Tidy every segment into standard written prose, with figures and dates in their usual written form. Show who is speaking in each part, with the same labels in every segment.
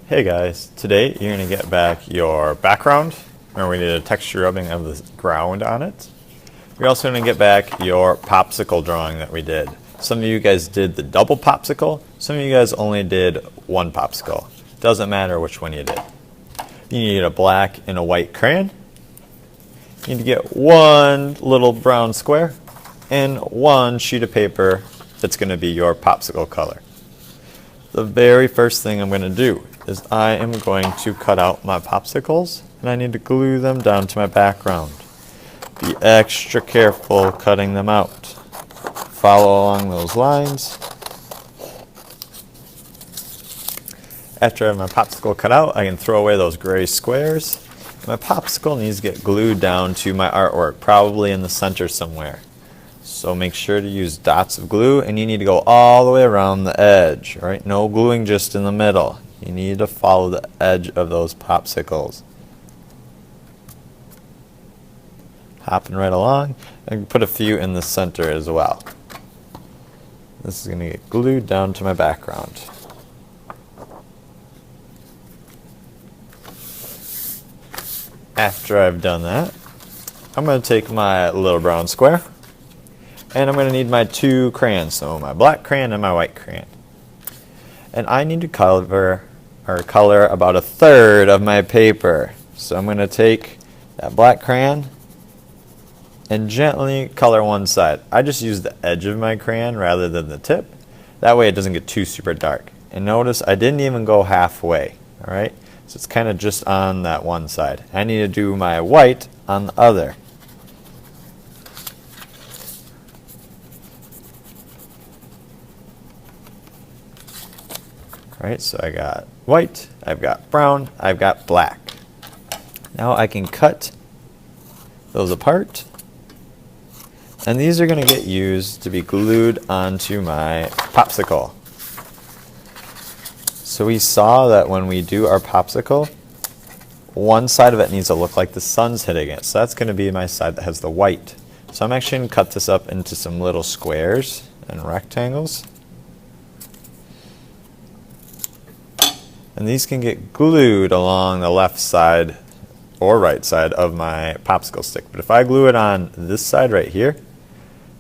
Speaker 1: Hey guys, today you're going to get back your background. Remember we did a texture rubbing of the ground on it. You're also going to get back your popsicle drawing that we did. Some of you guys did the double popsicle, some of you guys only did one popsicle. Doesn't matter which one you did. You need a black and a white crayon. You need to get one little brown square and one sheet of paper that's going to be your popsicle color. The very first thing I'm going to do is I am going to cut out my popsicles and I need to glue them down to my background. Be extra careful cutting them out. Follow along those lines. After I have my popsicle cut out, I can throw away those gray squares. My popsicle needs to get glued down to my artwork, probably in the center somewhere. So make sure to use dots of glue, and you need to go all the way around the edge. All right? No gluing just in the middle. You need to follow the edge of those popsicles. Hopping right along, and put a few in the center as well. This is going to get glued down to my background. After I've done that, I'm going to take my little brown square, and I'm going to need my two crayons, so my black crayon and my white crayon. And I need to color about a third of my paper. So I'm going to take that black crayon and gently color one side. I just use the edge of my crayon rather than the tip. That way it doesn't get too super dark. And notice I didn't even go halfway. All right? So it's kind of just on that one side. I need to do my white on the other. Alright, so I got white, I've got brown, I've got black. Now I can cut those apart. And these are going to get used to be glued onto my popsicle. So we saw that when we do our popsicle, one side of it needs to look like the sun's hitting it. So that's going to be my side that has the white. So I'm actually going to cut this up into some little squares and rectangles. And these can get glued along the left side or right side of my popsicle stick. But if I glue it on this side right here,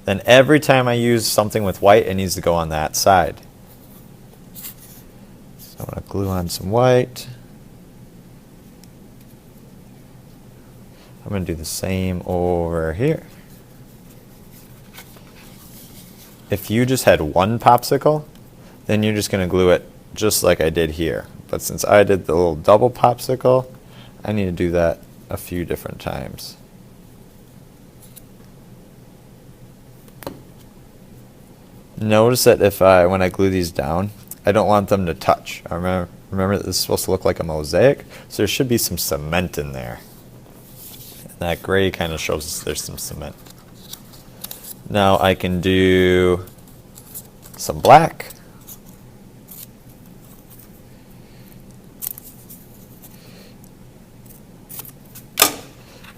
Speaker 1: then every time I use something with white, it needs to go on that side. So I'm going to glue on some white. I'm going to do the same over here. If you just had one popsicle, then you're just going to glue it just like I did here. But since I did the little double popsicle, I need to do that a few different times. Notice that when I glue these down, I don't want them to touch. Remember that this is supposed to look like a mosaic, so there should be some cement in there. And that gray kind of shows us there's some cement. Now I can do some black.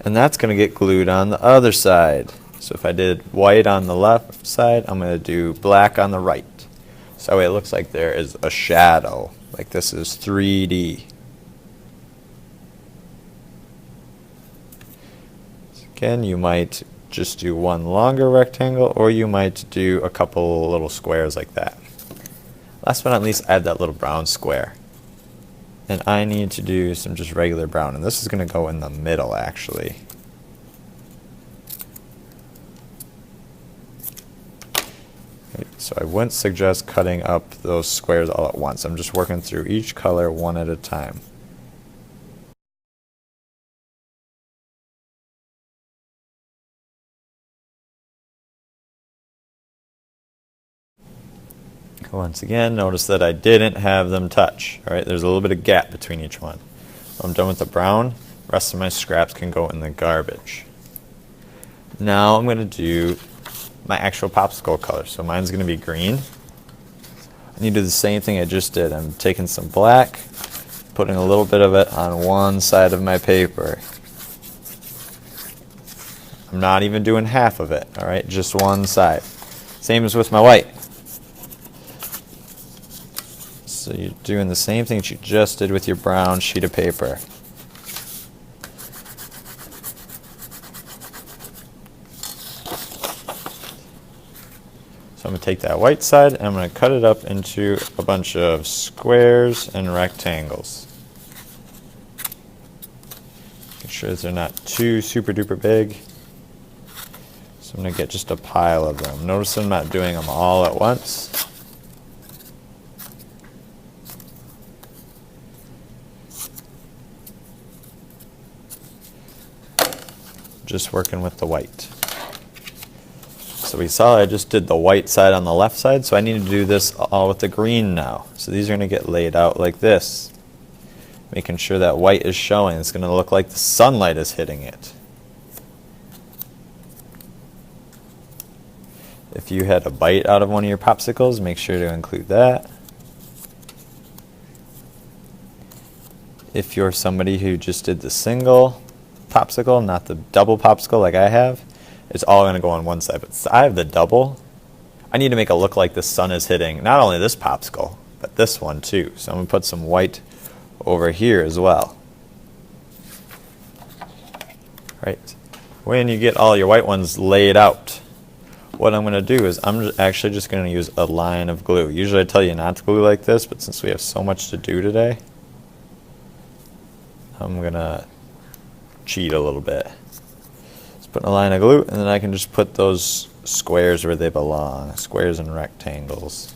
Speaker 1: And that's going to get glued on the other side. So if I did white on the left side, I'm going to do black on the right. So that way it looks like there is a shadow, like this is 3D. So again, you might just do one longer rectangle, or you might do a couple little squares like that. Last but not least, I have that little brown square. And I need to do some just regular brown, and this is going to go in the middle actually. So I wouldn't suggest cutting up those squares all at once. I'm just working through each color one at a time. Once again, notice that I didn't have them touch. All right, there's a little bit of gap between each one. I'm done with the brown. The rest of my scraps can go in the garbage. Now I'm going to do my actual popsicle color. So mine's going to be green. I need to do the same thing I just did. I'm taking some black, putting a little bit of it on one side of my paper. I'm not even doing half of it, all right, just one side. Same as with my white. So you're doing the same thing that you just did with your brown sheet of paper. So I'm going to take that white side and I'm going to cut it up into a bunch of squares and rectangles. Make sure they're not too super duper big. So I'm going to get just a pile of them. Notice I'm not doing them all at once. Just working with the white. So we saw I just did the white side on the left side, so I need to do this all with the green now. So these are going to get laid out like this. Making sure that white is showing. It's going to look like the sunlight is hitting it. If you had a bite out of one of your popsicles, make sure to include that. If you're somebody who just did the single popsicle, not the double popsicle like I have, it's all going to go on one side. But I have the double. I need to make it look like the sun is hitting not only this popsicle, but this one too. So I'm going to put some white over here as well. Right. When you get all your white ones laid out, what I'm going to do is I'm actually just going to use a line of glue. Usually I tell you not to glue like this, but since we have so much to do today, I'm going to cheat a little bit. Just put a line of glue, and then I can just put those squares where they belong, squares and rectangles.